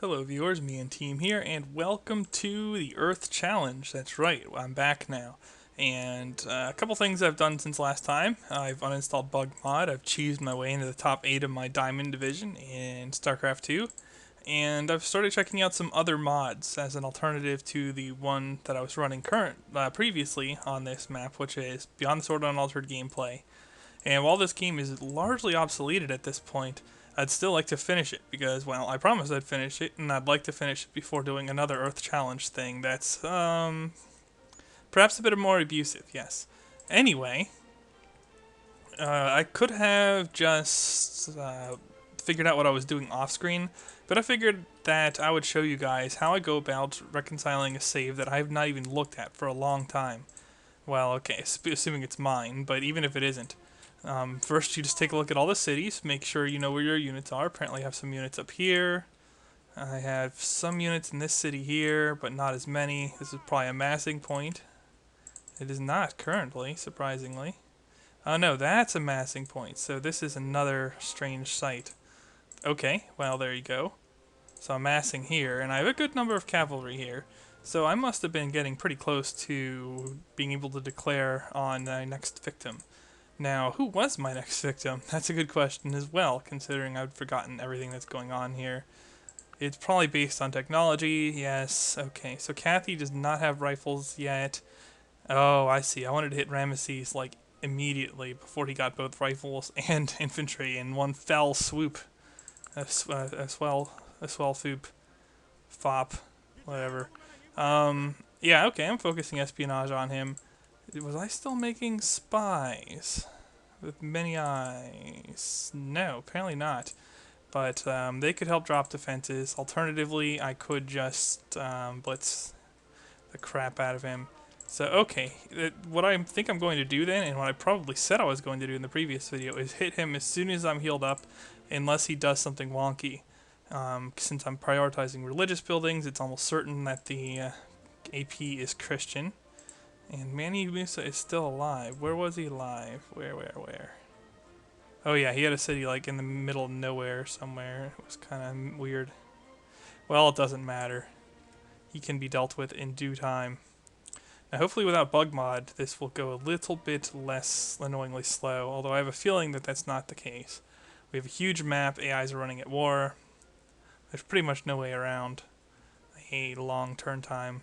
Hello viewers, me and team here, and welcome to the Earth Challenge. That's right, I'm back now. And a couple things I've done since last time. I've uninstalled Bug Mod, I've cheesed my way into the top 8 of my Diamond Division in StarCraft 2, and I've started checking out some other mods as an alternative to the one that I was running previously on this map, which is Beyond the Sword Unaltered Gameplay. And while this game is largely obsoleted at this point, I'd still like to finish it because, well, I promised I'd finish it, and I'd like to finish it before doing another Earth Challenge thing that's, perhaps a bit more abusive, yes. Anyway, I could have just figured out what I was doing off screen, but I figured that I would show you guys how I go about reconciling a save that I have not even looked at for a long time. Well, okay, assuming it's mine, but even if it isn't. First, you just take a look at all the cities, make sure you know where your units are. Apparently I have some units up here. I have some units in this city here, but not as many. This is probably a massing point. It is not currently, surprisingly. Oh no, that's a massing point, so this is another strange site. Okay, well there you go. So I'm massing here, and I have a good number of cavalry here. So I must have been getting pretty close to being able to declare on my next victim. Now, who was my next victim? That's a good question as well, considering I've forgotten everything that's going on here. It's probably based on technology, yes. Okay, so Kathy does not have rifles yet. Oh, I see. I wanted to hit Ramesses, like, immediately before he got both rifles and infantry in one fell swoop. A swell swoop. Fop. Whatever. Yeah, okay, I'm focusing espionage on him. Was I still making spies? With many eyes? No, apparently not. But they could help drop defenses. Alternatively, I could just blitz the crap out of him. So, okay, what I think I'm going to do then, and what I probably said I was going to do in the previous video, is hit him as soon as I'm healed up, unless he does something wonky. Since I'm prioritizing religious buildings, it's almost certain that the AP is Christian. And Manny Musa is still alive. Where was he alive? Where? Oh yeah, he had a city like in the middle of nowhere somewhere. It was kind of weird. Well, it doesn't matter. He can be dealt with in due time. Now, hopefully without bug mod, this will go a little bit less annoyingly slow, although I have a feeling that that's not the case. We have a huge map, AIs are running at war. There's pretty much no way around a long turn time.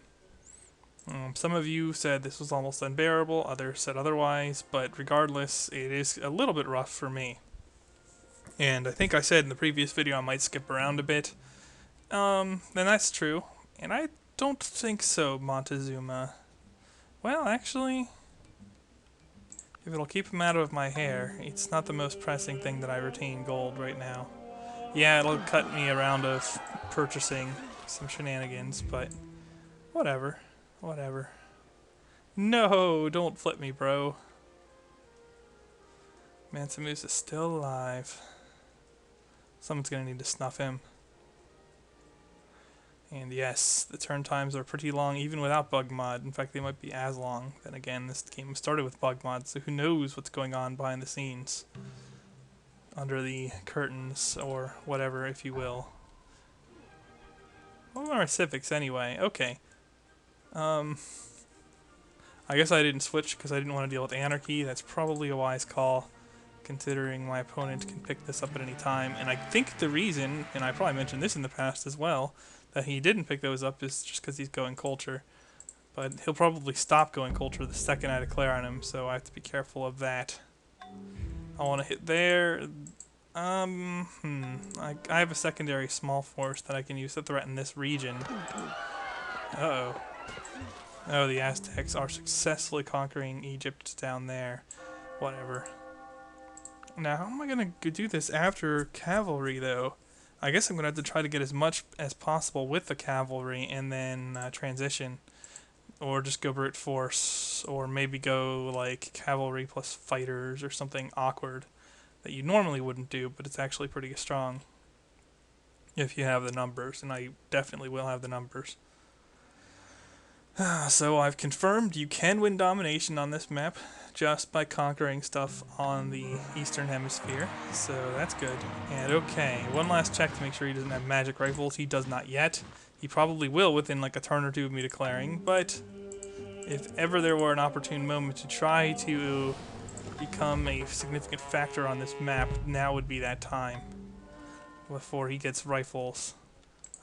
Some of you said this was almost unbearable, others said otherwise, but regardless, it is a little bit rough for me. And I think I said in the previous video I might skip around a bit. And that's true. And I don't think so, Montezuma. Well, actually, if it'll keep him out of my hair, it's not the most pressing thing that I retain gold right now. Yeah, it'll cut me a round of purchasing some shenanigans, but whatever. Whatever. No, don't flip me, bro. Mansamus is still alive. Someone's gonna need to snuff him. And yes, the turn times are pretty long even without bug mod. In fact, they might be as long. Then again, this game started with bug mod, so who knows what's going on behind the scenes. Under the curtains, or whatever, if you will. What are my civics anyway? Okay. I guess I didn't switch because I didn't want to deal with anarchy. That's probably a wise call, considering my opponent can pick this up at any time. And I think the reason, and I probably mentioned this in the past as well, that he didn't pick those up is just because he's going culture. But he'll probably stop going culture the second I declare on him, so I have to be careful of that. I want to hit there. I have a secondary small force that I can use to threaten this region. Uh-oh. Oh, the Aztecs are successfully conquering Egypt down there. Whatever. Now, how am I going to do this after cavalry, though? I guess I'm going to have to try to get as much as possible with the cavalry and then transition. Or just go brute force. Or maybe go, like, cavalry plus fighters or something awkward that you normally wouldn't do, but it's actually pretty strong. If you have the numbers, and I definitely will have the numbers. So I've confirmed you can win domination on this map. just by conquering stuff on the Eastern Hemisphere, so that's good. And okay, one last check to make sure he doesn't have magic rifles. He does not yet. He probably will within like a turn or two of me declaring, but if ever there were an opportune moment to try to become a significant factor on this map, now would be that time before he gets rifles.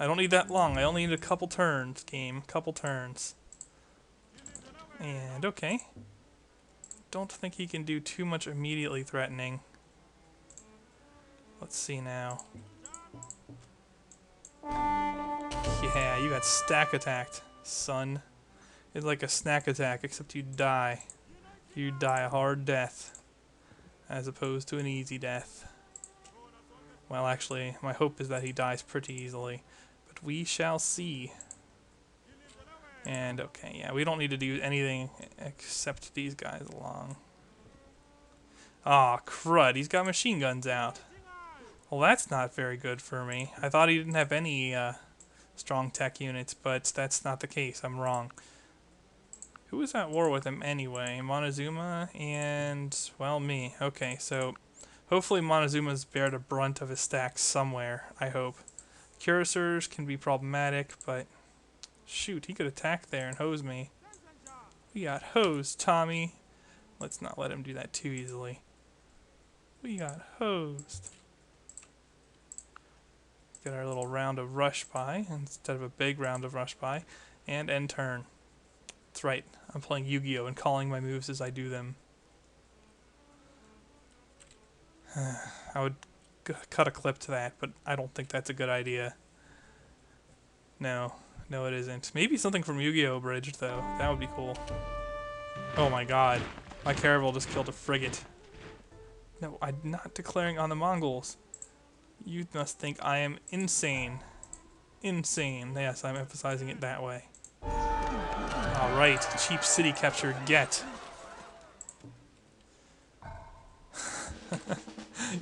I don't need that long. I only need a couple turns, game. Couple turns. And okay. Don't think he can do too much immediately threatening. Let's see now. Yeah, you got stack attacked, son. It's like a snack attack, except you die. You die a hard death, as opposed to an easy death. Well, actually, my hope is that he dies pretty easily, but we shall see. And okay, yeah, we don't need to do anything except these guys along. Aw, crud, he's got machine guns out. Well, that's not very good for me. I thought he didn't have any strong tech units, but that's not the case. I'm wrong. Who was at war with him anyway? Montezuma and, well, me. Okay, so hopefully Montezuma's bear the brunt of his stacks somewhere, I hope. Cuirassiers can be problematic, but shoot, he could attack there and hose me. We got hosed, Tommy. Let's not let him do that too easily. We got hosed. Get our little round of rush by instead of a big round of rush by. And end turn. That's right, I'm playing Yu-Gi-Oh! And calling my moves as I do them. I would cut a clip to that, but I don't think that's a good idea. No, it isn't. Maybe something from Yu-Gi-Oh! Bridge, though. That would be cool. Oh my god. My caravel just killed a frigate. No, I'm not declaring on the Mongols. You must think I am insane. Insane. Yes, I'm emphasizing it that way. Alright, cheap city capture, get.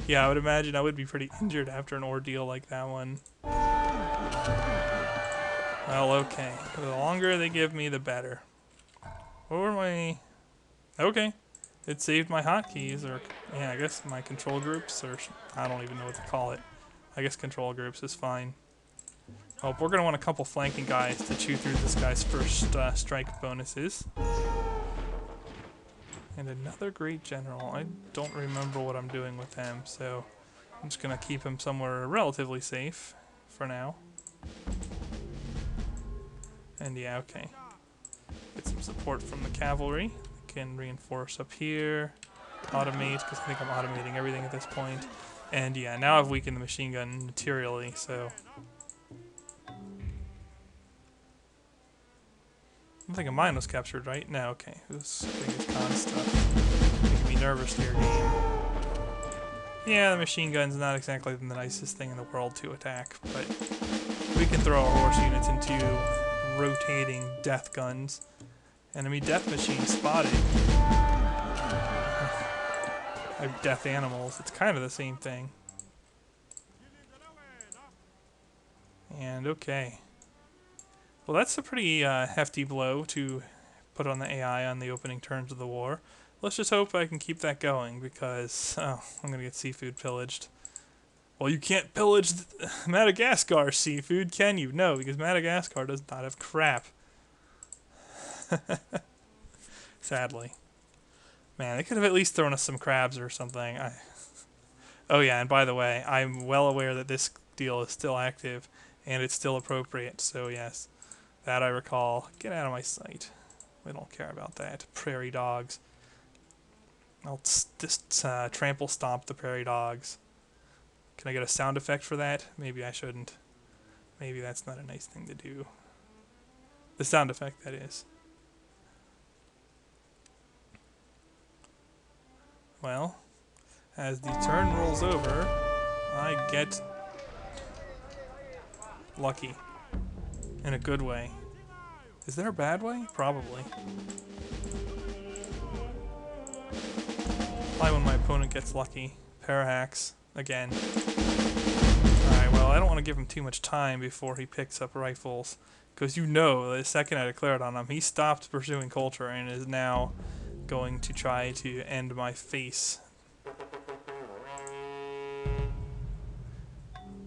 Yeah, I would imagine I would be pretty injured after an ordeal like that one. Well, okay. The longer they give me, the better. What were my... Okay. It saved my hotkeys, or... Yeah, I guess my control groups, or... I don't even know what to call it. I guess control groups is fine. Oh, we're going to want a couple flanking guys to chew through this guy's first strike bonuses. And another great general. I don't remember what I'm doing with him, so I'm just going to keep him somewhere relatively safe for now. And yeah, okay. Get some support from the cavalry. Can reinforce up here. Automate, because I think I'm automating everything at this point. And yeah, now I've weakened the machine gun materially, so... I think a mine was captured, right? No, okay. This Genghis Khan stuff. Making me nervous here, game. Yeah, the machine gun's not exactly the nicest thing in the world to attack, but we can throw our horse units into rotating death guns. Enemy death machine spotted. Death animals. It's kind of the same thing. And okay. Well, that's a pretty hefty blow to put on the AI on the opening turns of the war. Let's just hope I can keep that going, because I'm going to get seafood pillaged. Well, you can't pillage Madagascar seafood, can you? No, because Madagascar does not have crap. Sadly. Man, they could have at least thrown us some crabs or something. Oh yeah, and by the way, I'm well aware that this deal is still active, and it's still appropriate, so yes. That I recall. Get out of my sight. We don't care about that. Prairie dogs. I'll just trample stomp the prairie dogs. Can I get a sound effect for that? Maybe I shouldn't. Maybe that's not a nice thing to do. The sound effect, that is. Well, as the turn rolls over, I get lucky. In a good way. Is there a bad way? Probably. Probably when my opponent gets lucky. Parahacks. Again. Alright, well, I don't want to give him too much time before he picks up rifles. Because you know, the second I declared on him, he stopped pursuing culture and is now going to try to end my face.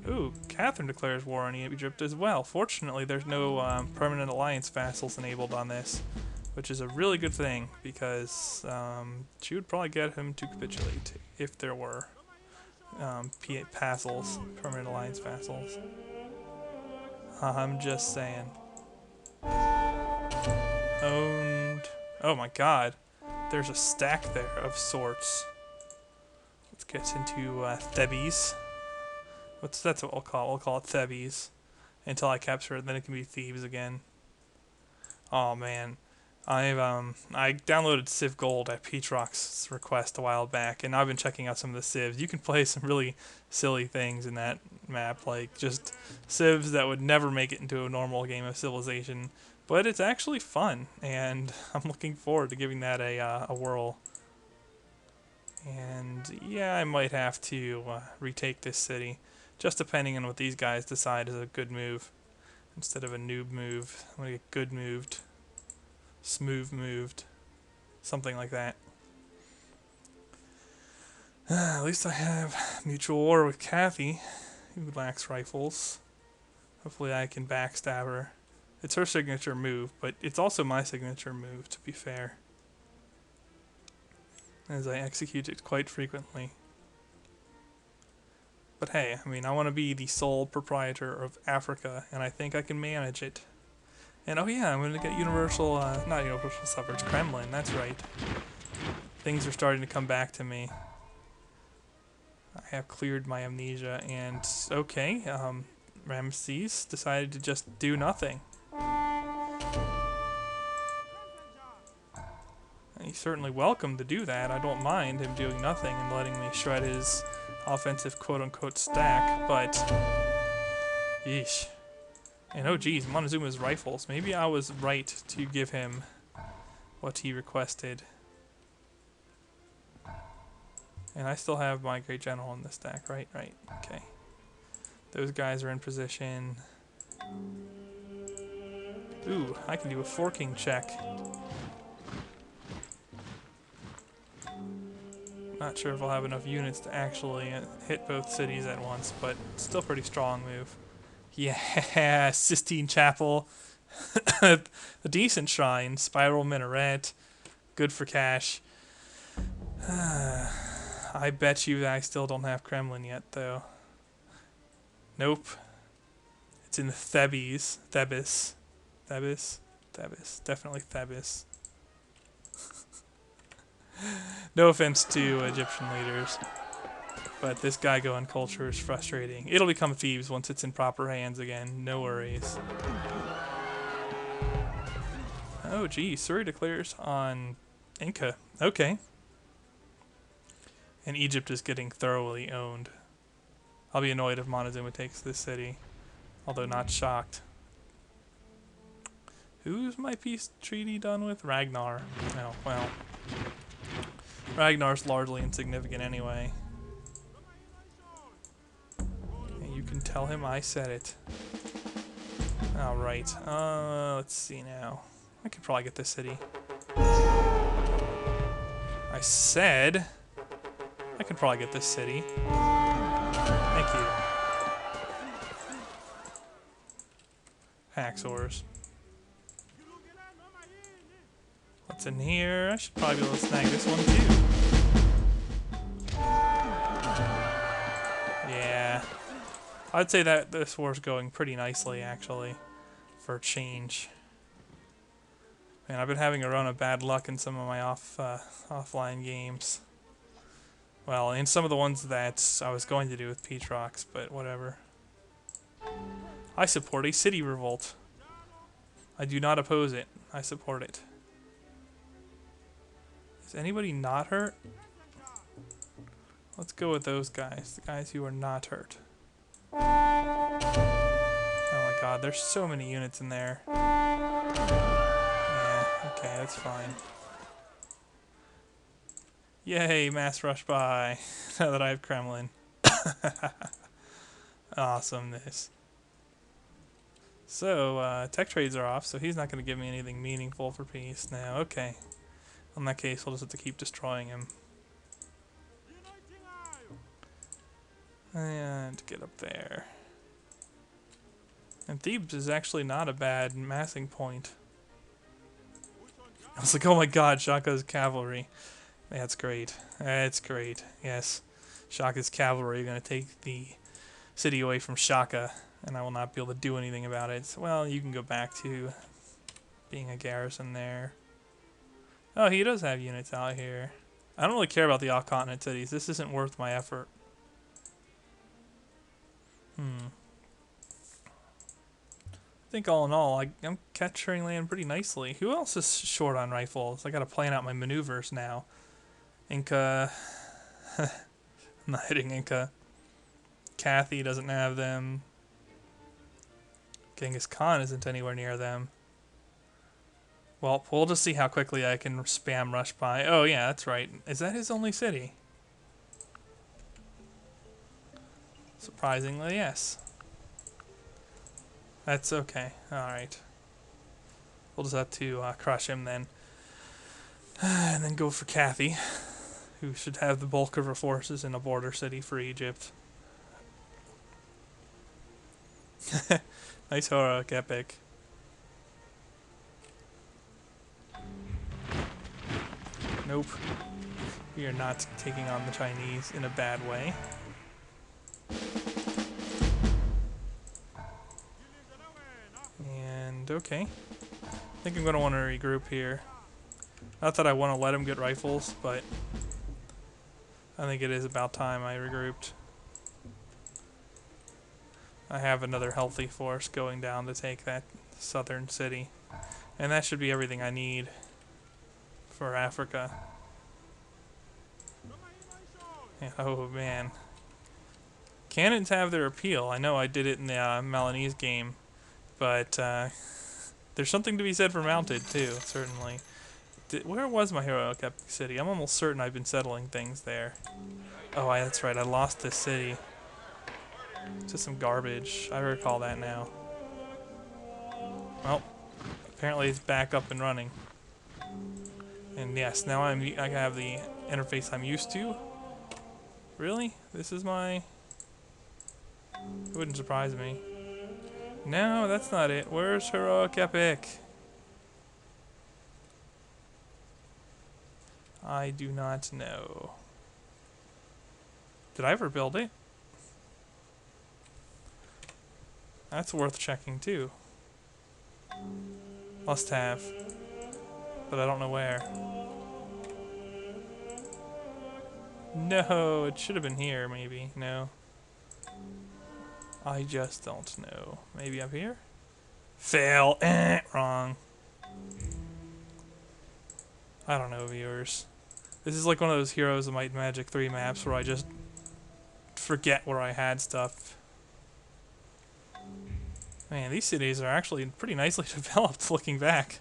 Ooh, Catherine declares war on Egypt as well. Fortunately, there's no permanent alliance vassals enabled on this, which is a really good thing, because she would probably get him to capitulate if there were vassals, permanent alliance vassals. I'm just saying. Owned. Oh my god. There's a stack there of sorts. Let's get into Thebes. That's what we'll call it. We'll call it Thebes until I capture it. Then it can be Thebes again. Oh man, I downloaded Civ Gold at Peatrock's request a while back, and I've been checking out some of the civs. You can play some really silly things in that map, like just civs that would never make it into a normal game of Civilization. But it's actually fun, and I'm looking forward to giving that a whirl. And yeah, I might have to retake this city, just depending on what these guys decide is a good move. Instead of a noob move, I'm gonna get good moved, smooth moved, something like that. At least I have mutual war with Kathy, who lacks rifles. Hopefully I can backstab her. It's her signature move, but it's also my signature move, to be fair, as I execute it quite frequently. But hey, I mean, I want to be the sole proprietor of Africa, and I think I can manage it. And oh yeah, I'm going to get universal, not universal suffrage, Kremlin, that's right. Things are starting to come back to me. I have cleared my amnesia, and okay, Ramses decided to just do nothing. He's certainly welcome to do that. I don't mind him doing nothing and letting me shred his offensive quote-unquote stack, but yeesh. And oh geez, Montezuma's rifles. Maybe I was right to give him what he requested. And I still have my great general in the stack, right? Right, okay. Those guys are in position. Ooh, I can do a forking check. Not sure if I'll have enough units to actually hit both cities at once, but still pretty strong move. Yeah, Sistine Chapel. A decent shrine. Spiral minaret. Good for cash. I bet you that I still don't have Kremlin yet, though. Nope. It's in Thebes. Thebes. Thebes. Thebes. Definitely Thebes. No offense to Egyptian leaders, but this guy going culture is frustrating. It'll become Thebes once it's in proper hands again. No worries. Oh, gee. Surrey declares on Inca. Okay. And Egypt is getting thoroughly owned. I'll be annoyed if Montezuma takes this city, although not shocked. Who's my peace treaty done with? Ragnar. Oh, well. Ragnar's largely insignificant anyway. And you can tell him I said it. Alright, let's see now. I could probably get this city. I said I could probably get this city. Thank you. Haxors. What's in here? I should probably be able to snag this one too. Yeah. I'd say that this war's going pretty nicely, actually, for a change. Man, I've been having a run of bad luck in some of my offline games. Well, in some of the ones that I was going to do with Peatrox, but whatever. I support a city revolt. I do not oppose it. I support it. Is anybody not hurt? Let's go with those guys. The guys who are not hurt. Oh my god, there's so many units in there. Yeah, okay, that's fine. Yay, mass rush by. Now that I have Kremlin. Awesomeness. So, tech trades are off, so he's not going to give me anything meaningful for peace now. Okay. In that case, we'll just have to keep destroying him. And get up there. And Thebes is actually not a bad massing point. I was like, oh my god, Shaka's cavalry. That's great. That's great. Yes. Shaka's cavalry are going to take the city away from Shaka, and I will not be able to do anything about it. So, well, you can go back to being a garrison there. Oh, he does have units out here. I don't really care about the off-continent cities. This isn't worth my effort. I think all in all, I'm capturing land pretty nicely. Who else is short on rifles? I gotta plan out my maneuvers now. Inca. I'm not hitting Inca. Kathy doesn't have them. Genghis Khan isn't anywhere near them. Well, we'll just see how quickly I can spam rush by. Oh yeah, that's right. Is that his only city? Surprisingly, yes. That's okay. Alright. We'll just have to crush him then. And then go for Kathy, who should have the bulk of her forces in a border city for Egypt. Nice heroic epic. Nope. We are not taking on the Chinese in a bad way. And okay. I think I'm going to want to regroup here. Not that I want to let him get rifles, but I think it is about time I regrouped. I have another healthy force going down to take that southern city. And that should be everything I need for Africa. Yeah, oh man. Cannons have their appeal. I know I did it in the Milanese game, but there's something to be said for mounted too, certainly. Where was my heroic epic city? I'm almost certain I've been settling things there. Oh, that's right. I lost this city. Just some garbage. I recall that now. Well, apparently it's back up and running. And yes, now I have the interface I'm used to. Really? This is my... It wouldn't surprise me. No, that's not it. Where's heroic epic? I do not know. Did I ever build it? That's worth checking too. Must have. But I don't know where. No, it should have been here maybe. No. I just don't know. Maybe up here? Fail. Wrong. I don't know, viewers. This is like one of those Heroes of Might and Magic 3 maps where I just forget where I had stuff. Man, these cities are actually pretty nicely developed looking back.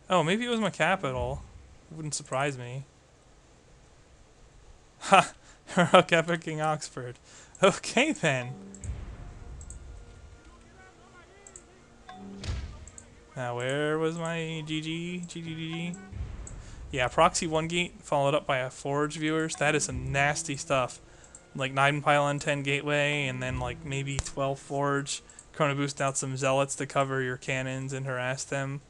Oh, maybe it was my capital. It wouldn't surprise me. Ha! Heroic Epic King Oxford. Okay then. Now where was my GG? Yeah, proxy 1 gate followed up by a forge, viewers. That is some nasty stuff. Like 9 pylon 10 gateway and then like maybe 12 forge. Chrono boost out some zealots to cover your cannons and harass them.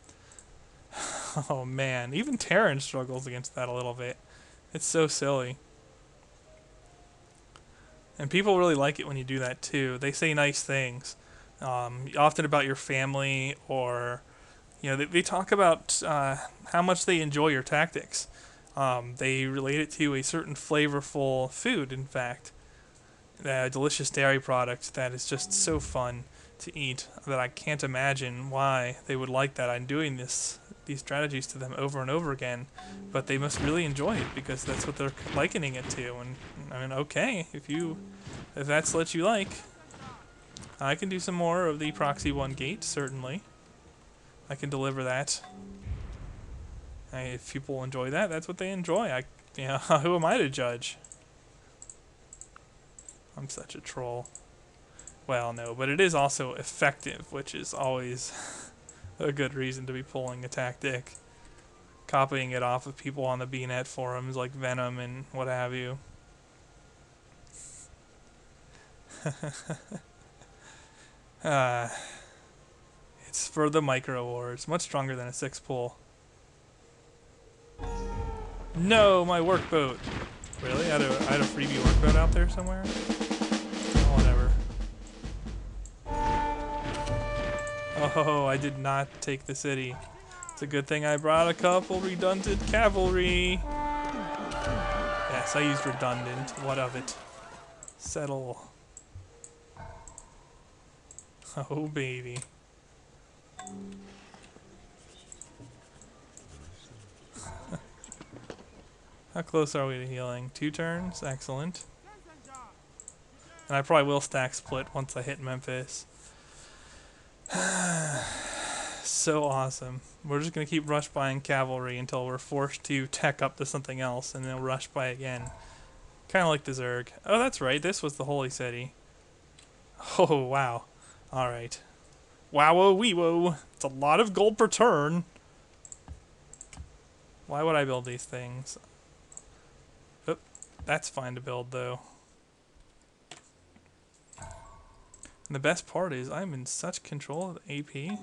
Oh man, even Terran struggles against that a little bit. It's so silly. And people really like it when you do that too. They say nice things, often about your family, or they talk about how much they enjoy your tactics. They relate it to a certain flavorful food. In fact, a delicious dairy product that is just so fun to eat that I can't imagine why they would like that. I'm doing these strategies to them over and over again, but they must really enjoy it because that's what they're likening it to. And I mean, okay, if that's what you like, I can do some more of the proxy 1 gate, certainly. I can deliver that. If people enjoy that, that's what they enjoy. Who am I to judge? I'm such a troll. Well, no, but it is also effective, which is always a good reason to be pulling a tactic. copying it off of people on the BNet forums like Venom and what have you. It's for the micro wars. Much stronger than a 6-pull. No, my workboat. Really? I had a freebie workboat out there somewhere? Oh, whatever. Oh, I did not take the city. It's a good thing I brought a couple redundant cavalry. Yes, I used redundant. What of it? Settle. Oh, baby. How close are we to healing? 2 turns? Excellent. And I probably will stack split once I hit Memphis. So awesome. We're just going to keep rush buying cavalry until we're forced to tech up to something else, and then rush by again. Kind of like the Zerg. Oh, that's right. This was the Holy City. Oh, wow. Alright. Wow-o-wee-wo. It's a lot of gold per turn. Why would I build these things? Oh, that's fine to build, though. And the best part is I'm in such control of the AP.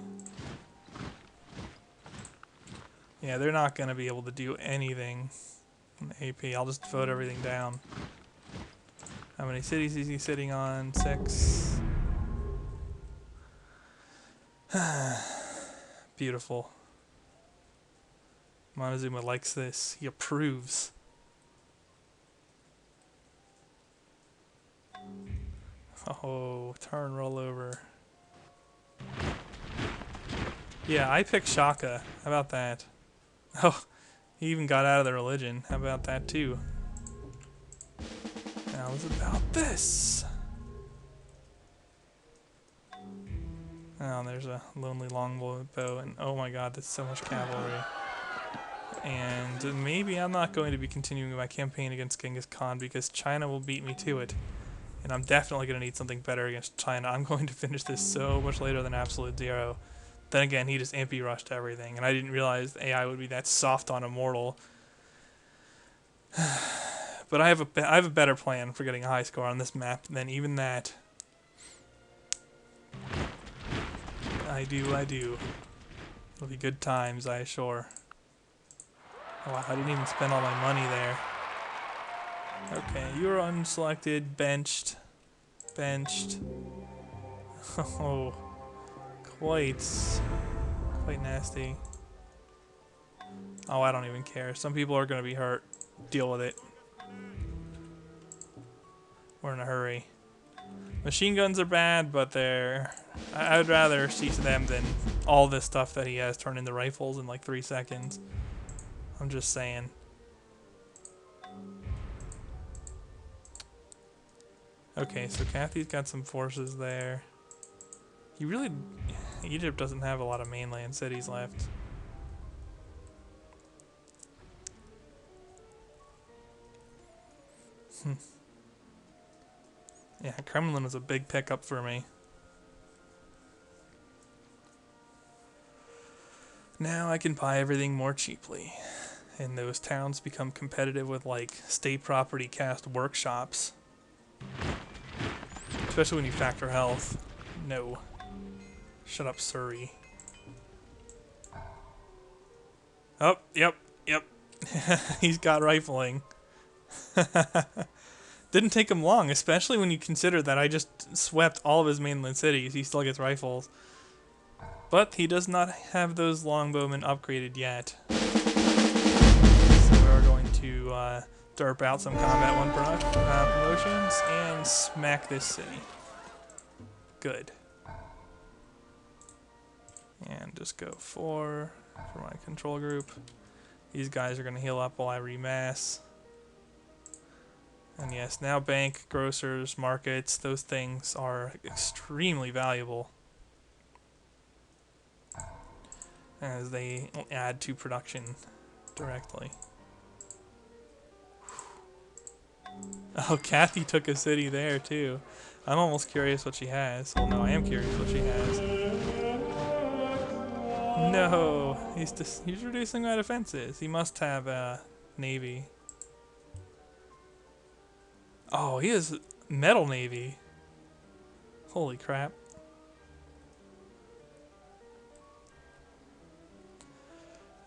Yeah, they're not going to be able to do anything in the AP. I'll just vote everything down. How many cities is he sitting on? 6. Beautiful. Montezuma likes this. He approves. Oh, turn rollover. Yeah, I picked Shaka. How about that? Oh, he even got out of the religion. How about that too? Now it's about this. Oh, there's a lonely longbow, and oh my god, that's so much cavalry. And maybe I'm not going to be continuing my campaign against Genghis Khan because China will beat me to it. And I'm definitely going to need something better against China. I'm going to finish this so much later than Absolute Zero. Then again, he just MP rushed everything, and I didn't realize the AI would be that soft on Immortal. But I have a better plan for getting a high score on this map than even that. I do. It'll be good times, I assure. Oh, wow, I didn't even spend all my money there. Okay, you're unselected, benched. Oh, quite nasty. Oh, I don't even care. Some people are going to be hurt. Deal with it. We're in a hurry. Machine guns are bad, but I would rather see them than all this stuff that he has turned into rifles in like 3 seconds. I'm just saying. Okay, so Kathy's got some forces there. Egypt doesn't have a lot of mainland cities left. Yeah, Kremlin was a big pickup for me. Now I can buy everything more cheaply. And those towns become competitive with like state property cast workshops. Especially when you factor health. No. Shut up, Surrey. Oh, yep. He's got rifling. Didn't take him long, especially when you consider that I just swept all of his mainland cities. He still gets rifles. But he does not have those longbowmen upgraded yet. So we're going to derp out some Combat 1 promotions and smack this city. Good. And just go 4 for my control group. These guys are going to heal up while I remass. And yes, now bank, grocers, markets, those things are extremely valuable as they add to production directly. Oh, Kathy took a city there too. I'm almost curious what she has. Well, no, I am curious what she has. No, he's reducing my defenses. He must have a navy. Oh, he has metal navy. Holy crap.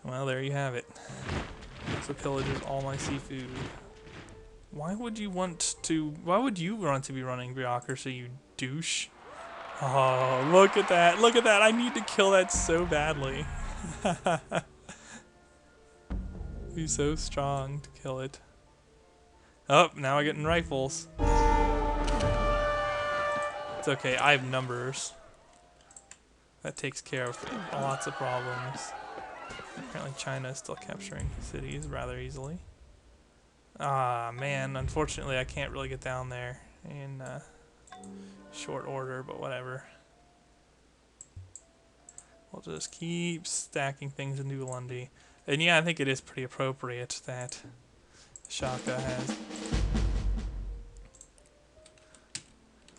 Well, there you have it. So pillages all my seafood. Why would you want to... Why would you want to be running bureaucracy, you douche? Oh, look at that. Look at that. I need to kill that so badly. He's so strong to kill it. Oh, now I'm getting rifles. It's okay. I have numbers. That takes care of lots of problems. Apparently China is still capturing cities rather easily. Ah, man. Unfortunately, I can't really get down there in short order, but whatever. We'll just keep stacking things in New Lundy. And yeah, I think it is pretty appropriate that Shaka has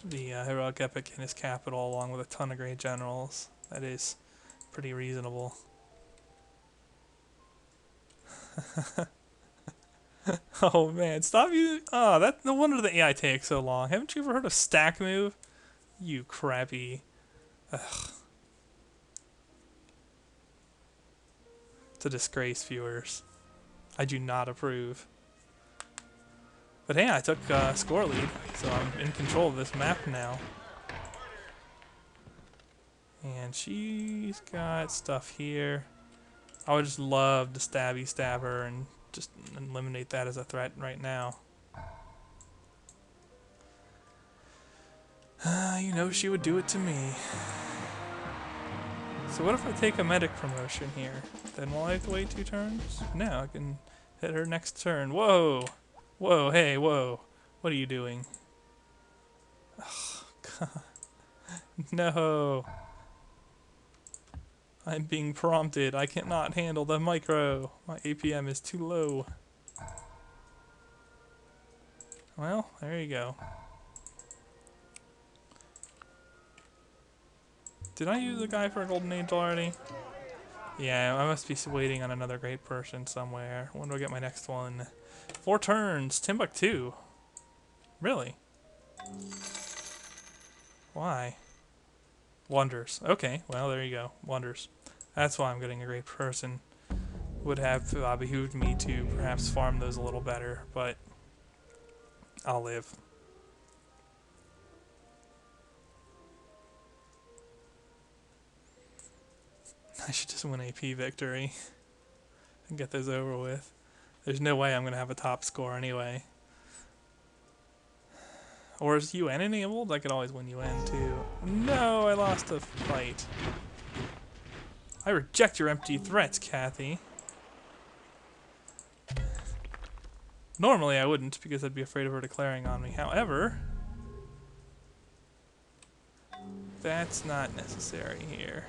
the heroic epic in his capital along with a ton of great generals. That is pretty reasonable. Oh man, stop you! Oh, that no wonder the AI takes so long. Haven't you ever heard of stack move? You crappy. Ugh. It's a disgrace, viewers. I do not approve. But hey, I took score lead, so I'm in control of this map now. And she's got stuff here. I would just love to stab her and just eliminate that as a threat right now. You know she would do it to me. So what if I take a medic promotion here? Then will I have to wait 2 turns? No, I can hit her next turn. Whoa! Whoa, hey, whoa. What are you doing? Oh, God. No. I'm being prompted. I cannot handle the micro. My APM is too low. Well, there you go. Did I use a guy for a golden age already? Yeah, I must be waiting on another great person somewhere. When do I get my next one? 4 turns. Timbuktu. Really? Why? Wonders. Okay, well, there you go. Wonders. That's why I'm getting a great person. Would have behooved me to perhaps farm those a little better, but I'll live. I should just win AP victory and get those over with. There's no way I'm going to have a top score anyway. Or is UN enabled? I could always win UN too. No, I lost a fight. I reject your empty threats, Kathy. Normally I wouldn't, because I'd be afraid of her declaring on me. However, that's not necessary here.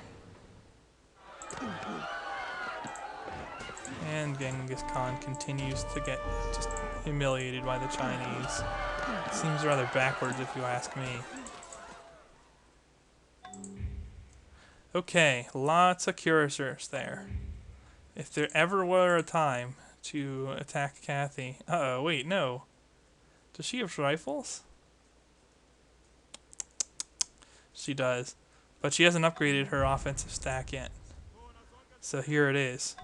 And Genghis Khan continues to get just humiliated by the Chinese. Seems rather backwards if you ask me. Okay, lots of cuirassiers there. If there ever were a time to attack Kathy... Uh-oh, wait, no. Does she have rifles? She does. But she hasn't upgraded her offensive stack yet. So here it is.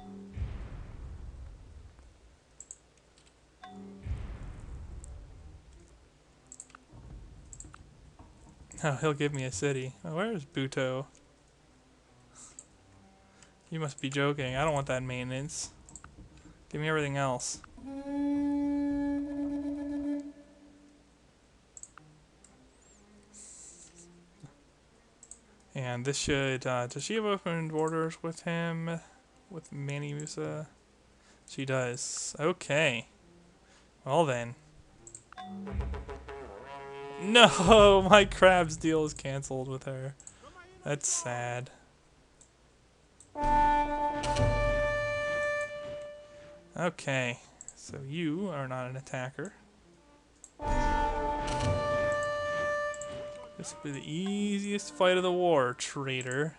Oh, he'll give me a city. Oh, where is Buto? You must be joking. I don't want that maintenance. Give me everything else. And this should, does she have open borders with him? With Manny Musa? She does. Okay. Well then. No! My crabs deal is cancelled with her. That's sad. Okay. So you are not an attacker. This will be the easiest fight of the war, traitor.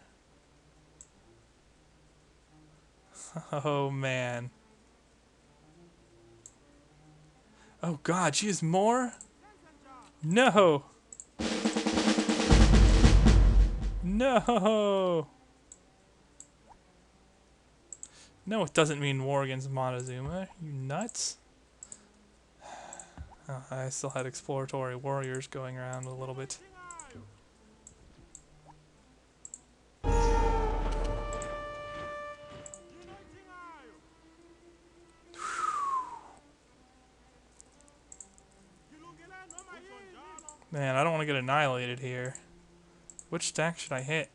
Oh man. Oh god, she has more? No! No! No, it doesn't mean war against Montezuma. You nuts? Oh, I still had exploratory warriors going around a little bit. Man, I don't want to get annihilated here. Which stack should I hit?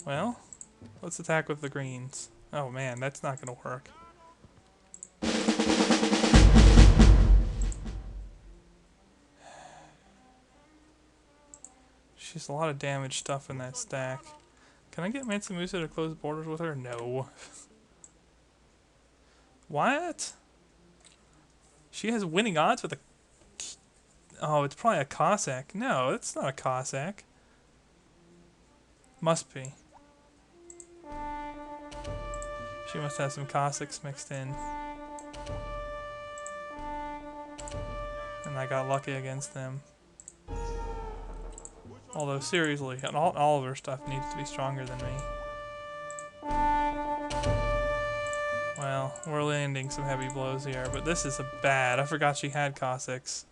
Well, let's attack with the greens. Oh man, that's not going to work. She's a lot of damage stuff in that stack. Can I get Mansamusa to close borders with her? No. What? She has winning odds with a... Oh, it's probably a Cossack. No, it's not a Cossack. Must be. She must have some Cossacks mixed in. And I got lucky against them. Although, seriously, all of her stuff needs to be stronger than me. Well, we're landing some heavy blows here, but this is a bad. I forgot she had Cossacks.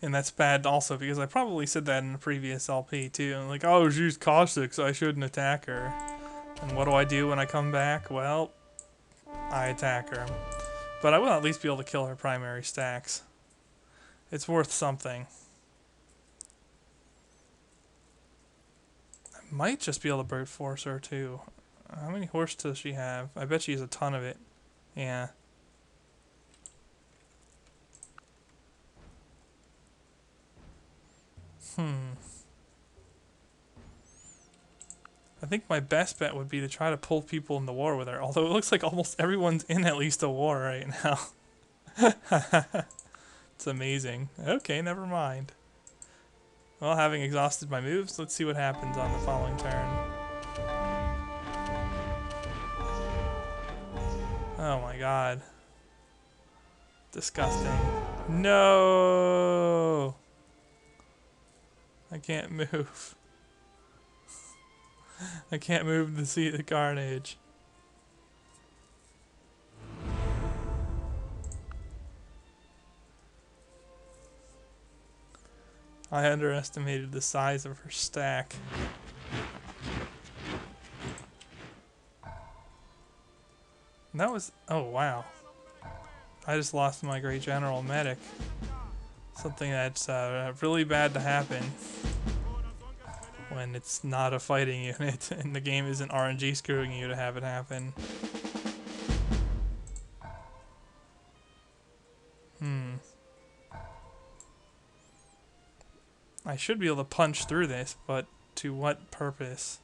And that's bad also because I probably said that in a previous LP too. I'm like, oh, she's Cossacks, I shouldn't attack her. And what do I do when I come back? Well, I attack her. But I will at least be able to kill her primary stacks. It's worth something. I might just be able to brute force her too. How many horse does she have? I bet she has a ton of it. Yeah. I think my best bet would be to try to pull people into war with her, although it looks like almost everyone's in at least a war right now. It's amazing. Okay, never mind. Well, having exhausted my moves, let's see what happens on the following turn. Oh my god. Disgusting. No! I can't move. I can't move to see the carnage. I underestimated the size of her stack. And that was... oh wow. I just lost my Great General Medic. Something that's really bad to happen when it's not a fighting unit and the game isn't RNG screwing you to have it happen. I should be able to punch through this, but to what purpose?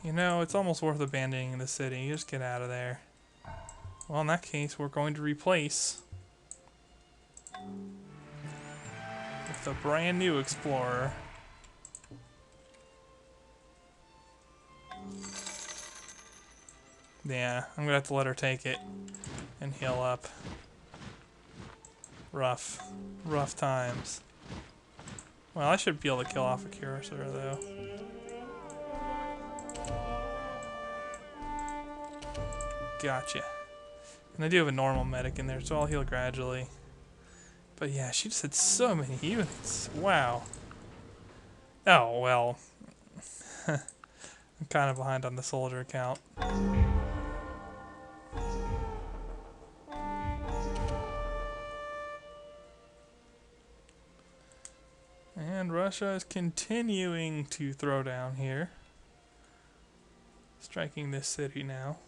You know, it's almost worth abandoning the city. You just get out of there. Well, in that case, we're going to replace with a brand new explorer. Yeah, I'm gonna have to let her take it and heal up. Rough. Rough times. Well, I should be able to kill off a cursor, though. Gotcha. And I do have a normal medic in there, so I'll heal gradually. But yeah, she just had so many units. Wow. Oh, well. I'm kind of behind on the soldier count. And Russia is continuing to throw down here. Striking this city now.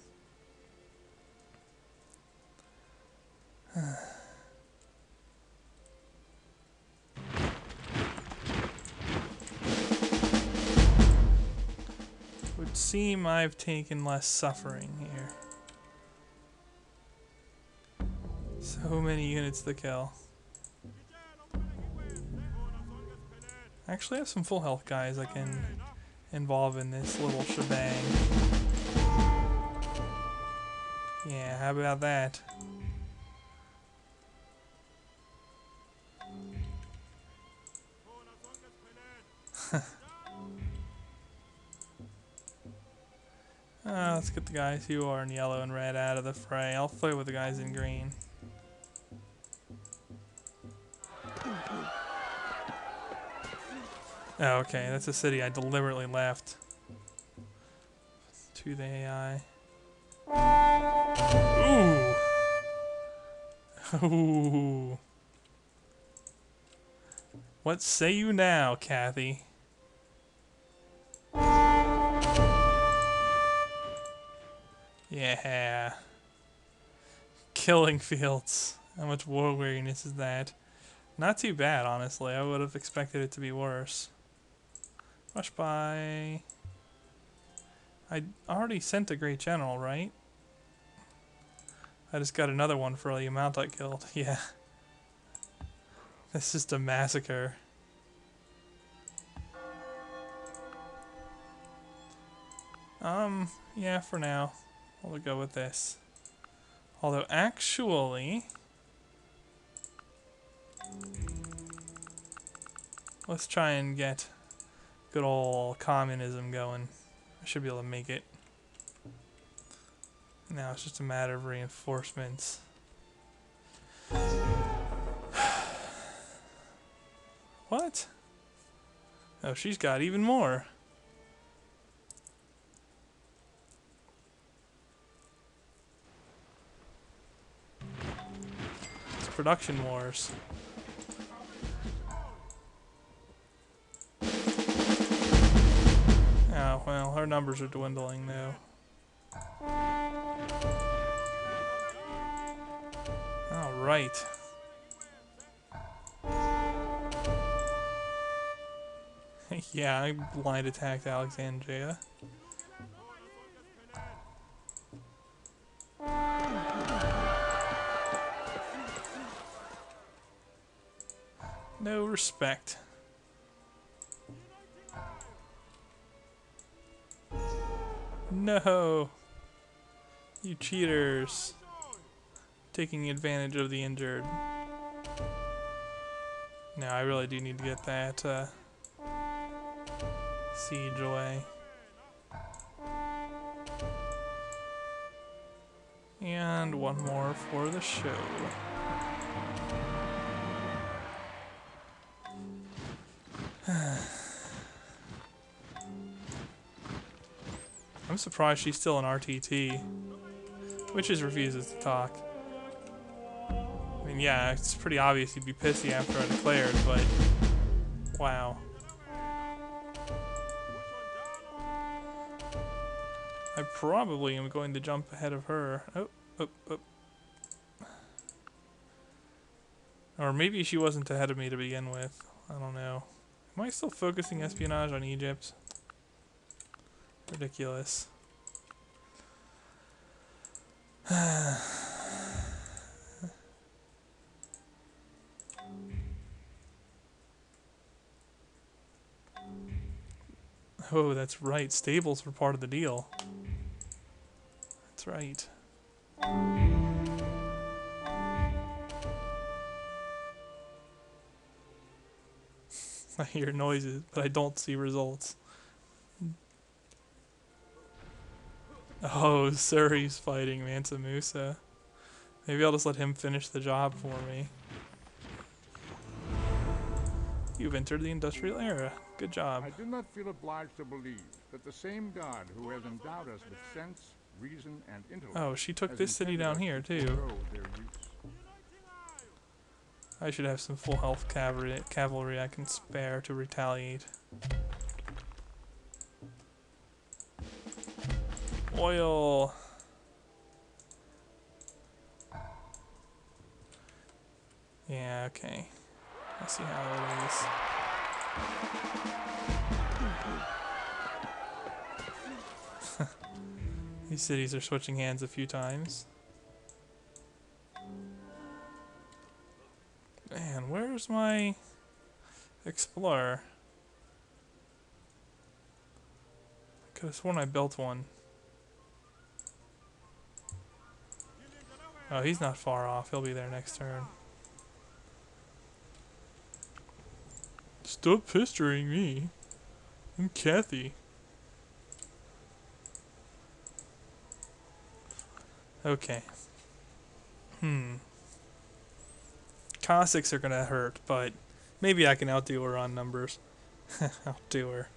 seem I've taken less suffering here. So many units to kill. I actually have some full health guys I can involve in this little shebang. Yeah, how about that? Let's get the guys who are in yellow and red out of the fray. I'll fight with the guys in green. Oh, okay, that's a city I deliberately left. To the AI. Ooh! Ooh! What say you now, Kathy? Yeah. Killing fields. How much war weariness is that? Not too bad, honestly. I would have expected it to be worse. Rush by. I already sent a great general, right? I just got another one for the amount I killed. Yeah. It's just a massacre. Yeah, for now. We'll go with this. Although, actually... let's try and get good old communism going. I should be able to make it. Now it's just a matter of reinforcements. What? Oh, she's got even more. It's production wars. Oh, well, her numbers are dwindling though. Alright. Yeah, I blind attacked Alexandria. No respect. No! You cheaters! Taking advantage of the injured. Now I really do need to get that siege away. And one more for the show. I'm surprised she's still an RTT. Which just refuses to talk. I mean, yeah, it's pretty obvious you'd be pissy after I declared, but... wow. I probably am going to jump ahead of her. Oh, oh, oh. Or maybe she wasn't ahead of me to begin with. I don't know. Am I still focusing espionage on Egypt? Ridiculous. Oh, that's right. Stables were part of the deal. That's right. I hear noises, but I don't see results. Oh, Suri's fighting Mansa Musa. Maybe I'll just let him finish the job for me. You've entered the industrial era. Good job. I do not feel obliged to believe that the same God who has endowed us with sense, reason, and intellect. Oh, she took this city down here too. I should have some full health cavalry I can spare to retaliate. Oil. Yeah, okay. Let's see how it is. These cities are switching hands a few times. Man, where's my explorer? I could have sworn I built one. Oh, he's not far off. He'll be there next turn. Stop pestering me. I'm Kathy. Okay. Cossacks are gonna hurt, but maybe I can outdo her on numbers. Outdo her.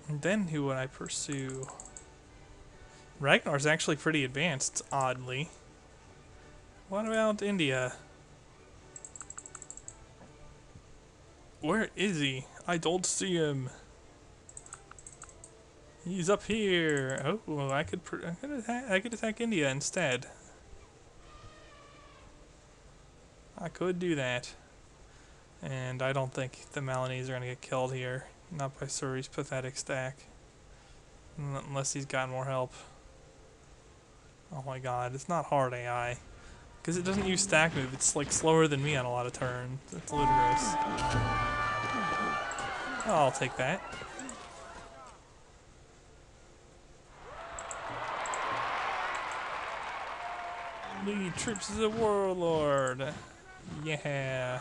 And then who would I pursue? Ragnar's actually pretty advanced, oddly. What about India? Where is he? I don't see him. He's up here. Oh, well, I could attack India instead. I could do that. And I don't think the Malinese are going to get killed here. Not by Suri's pathetic stack. Unless he's got more help. Oh my god, it's not hard AI. Because it doesn't use stack move, it's like slower than me on a lot of turns. It's ludicrous. I'll take that. Lead troops as a warlord. Yeah.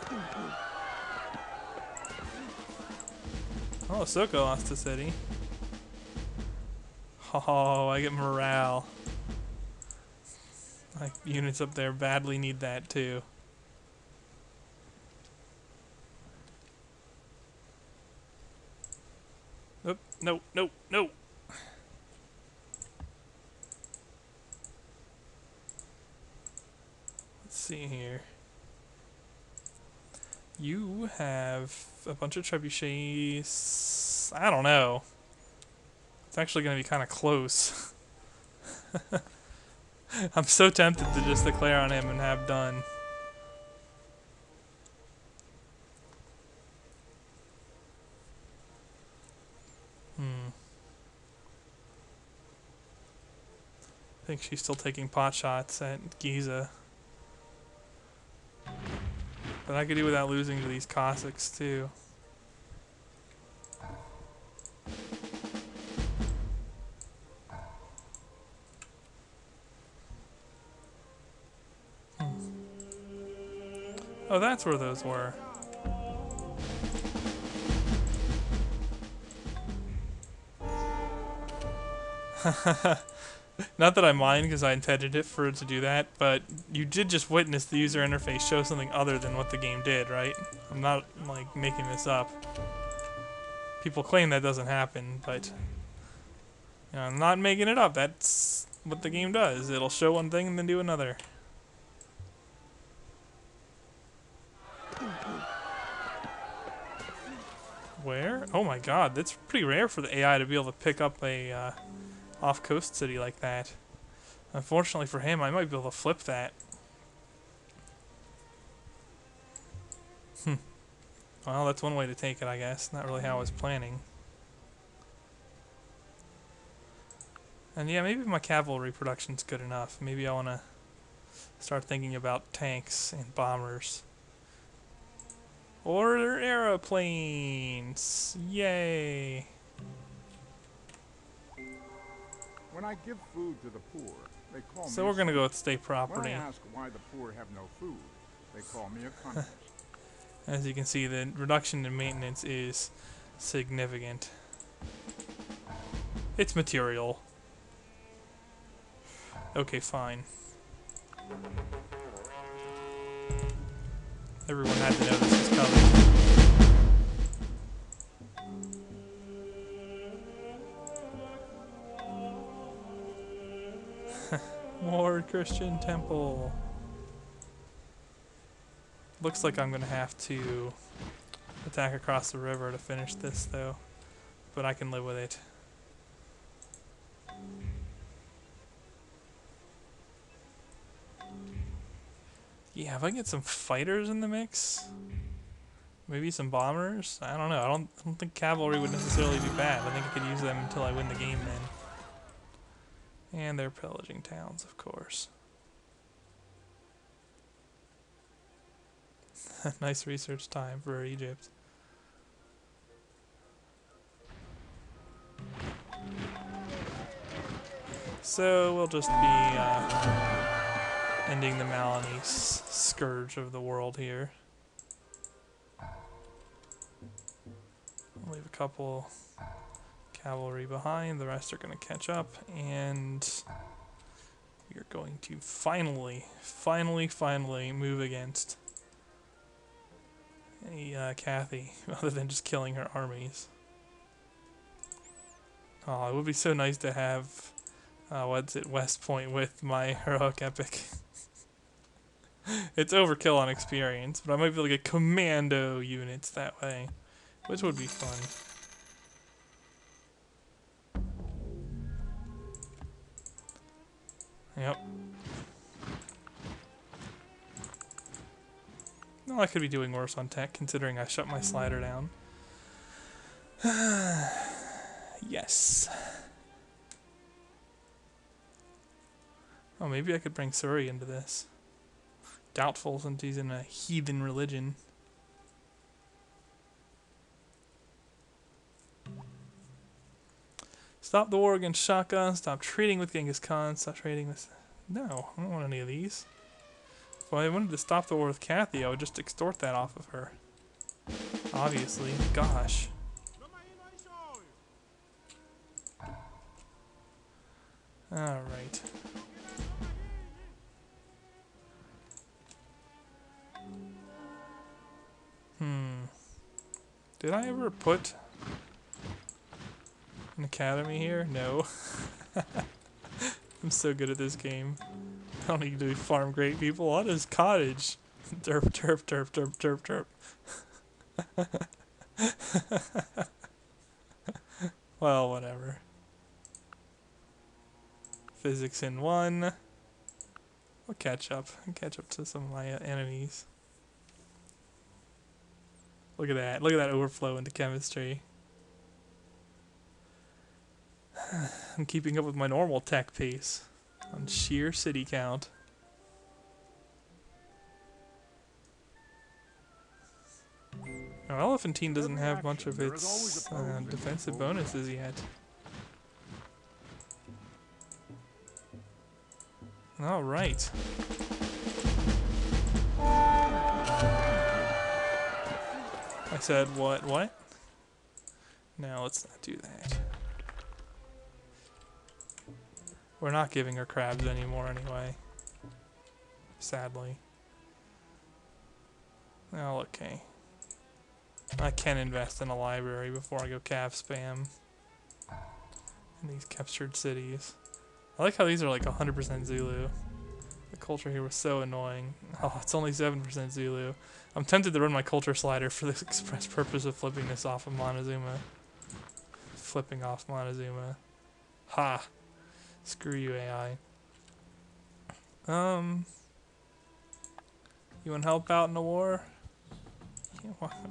Oh, Soko lost a city. Oh, I get morale. My units up there badly need that too. Oh, no, no, no. Let's see here. You have a bunch of trebuchets. I don't know. It's actually going to be kind of close. I'm so tempted to just declare on him and have done. I think she's still taking pot shots at Giza. But I could do without losing to these Cossacks too. Oh, that's where those were. Not that I mind, because I intended it for it to do that, but you did just witness the user interface show something other than what the game did, right? I'm not, like, making this up. People claim that doesn't happen, but you know, I'm not making it up. That's what the game does. It'll show one thing and then do another. Where? Oh my god, that's pretty rare for the AI to be able to pick up a off-coast city like that. Unfortunately for him, I might be able to flip that. Well, that's one way to take it, I guess. Not really how I was planning. And yeah, maybe my cavalry production's good enough. Maybe I want to start thinking about tanks and bombers. Or aeroplanes! Yay! When I give food to the poor, they call me So we're a gonna go saint. with state When property. I ask why the poor have no food, they call me a communist. As you can see, the reduction in maintenance is significant. It's material. Okay, fine. Everyone had to know this was coming. More Christian temple. Looks like I'm gonna have to attack across the river to finish this, though. But I can live with it. Yeah, if I get some fighters in the mix, Maybe some bombers? I don't know. I don't think cavalry would necessarily be bad. I think I could use them until I win the game then. And they're pillaging towns, of course. Nice research time for Egypt. So we'll just be ending the Malinese scourge of the world here. I'll leave a couple cavalry behind. The rest are going to catch up, and we're going to finally move against a Cathy, other than just killing her armies. Oh, it would be so nice to have, West Point with my heroic epic. It's overkill on experience, but I might be able to get commando units that way, which would be fun. Yep. No, I could be doing worse on tech, considering I shut my slider down. Yes. Oh, maybe I could bring Surrey into this. Doubtful, since he's in a heathen religion. Stop the war against Shaka. Stop trading with Genghis Khan. Stop trading with... No, I don't want any of these. If I wanted to stop the war with Cathy, I would just extort that off of her. Obviously. Gosh. Alright. Did I ever put an academy here? No. I'm so good at this game. I don't need to farm great people. What is cottage? Derp, derp, derp, derp, derp, derp. Well, whatever. Physics in 1. I'll catch up. I'll catch up to some of my enemies. Look at that. Look at that overflow into chemistry. I'm keeping up with my normal tech pace on sheer city count. Now, Elephantine doesn't have much of its defensive bonuses yet. Alright. I said what? What? No, let's not do that. We're not giving her crabs anymore anyway. Sadly. Well, okay. I can invest in a library before I go cav spam in these captured cities. I like how these are like 100% Zulu. The culture here was so annoying. Oh, it's only 7% Zulu. I'm tempted to run my culture slider for the express purpose of flipping this off of Montezuma. Flipping off Montezuma. Ha! Screw you, AI. You want help out in the war?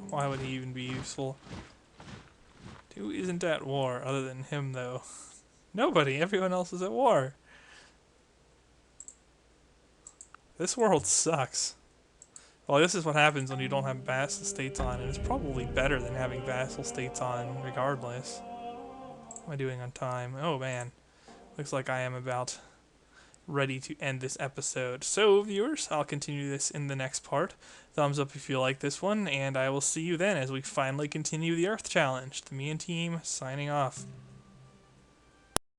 Why would he even be useful? Who isn't at war other than him, though? Nobody. Everyone else is at war. This world sucks. Well, this is what happens when you don't have vassal states on, and it's probably better than having vassal states on regardless. What am I doing on time? Oh, man. Looks like I am about ready to end this episode. So, viewers, I'll continue this in the next part. Thumbs up if you like this one, and I will see you then as we finally continue the Earth Challenge. The Me and Team signing off.